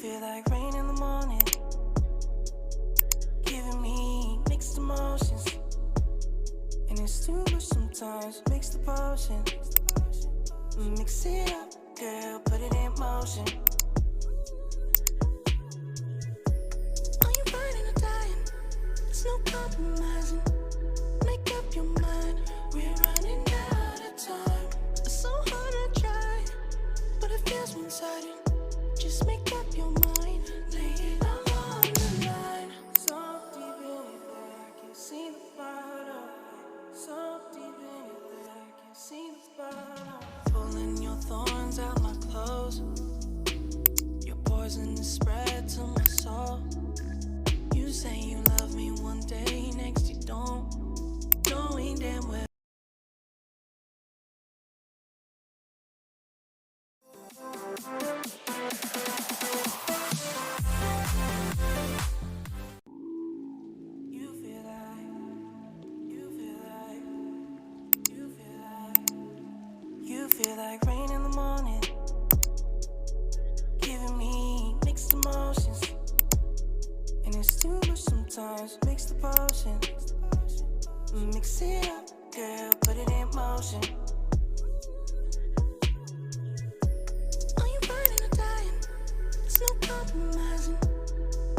feel like rain in the morning, giving me mixed emotions. And it's too much sometimes, mix the potion. Mix it up, girl, put it in motion. Are you burning or dying? There's no compromising. Make up your mind, we're running out of time. It's so hard to try, but it feels one-sided. Just make up your mind, lay it all on the line. So deep in it that I can see the bottom. So deep in it that I can see the bottom. Pulling your thorns out my clothes. Your poison is spread to my soul. You say you love me one day, next you don't. Knowing damn well you feel like, you feel like, you feel like, you feel like rain in the morning, giving me mixed emotions. And it's too much sometimes, mix the potion. Mix it up, girl, put it in motion. Are you burning or dying? There's no compromising.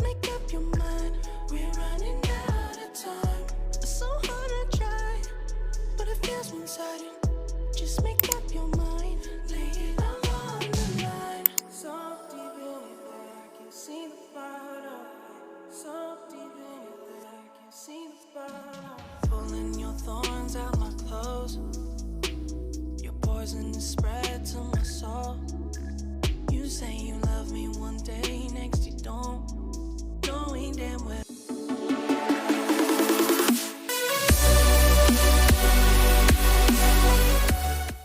Make up your mind, we're running out of time. It's so hard to try, but it feels one-sided. Just make up your mind, lay it all on the line. So deep in it that I can see the bottom. So deep in it that I can see the bottom. Pulling your thorn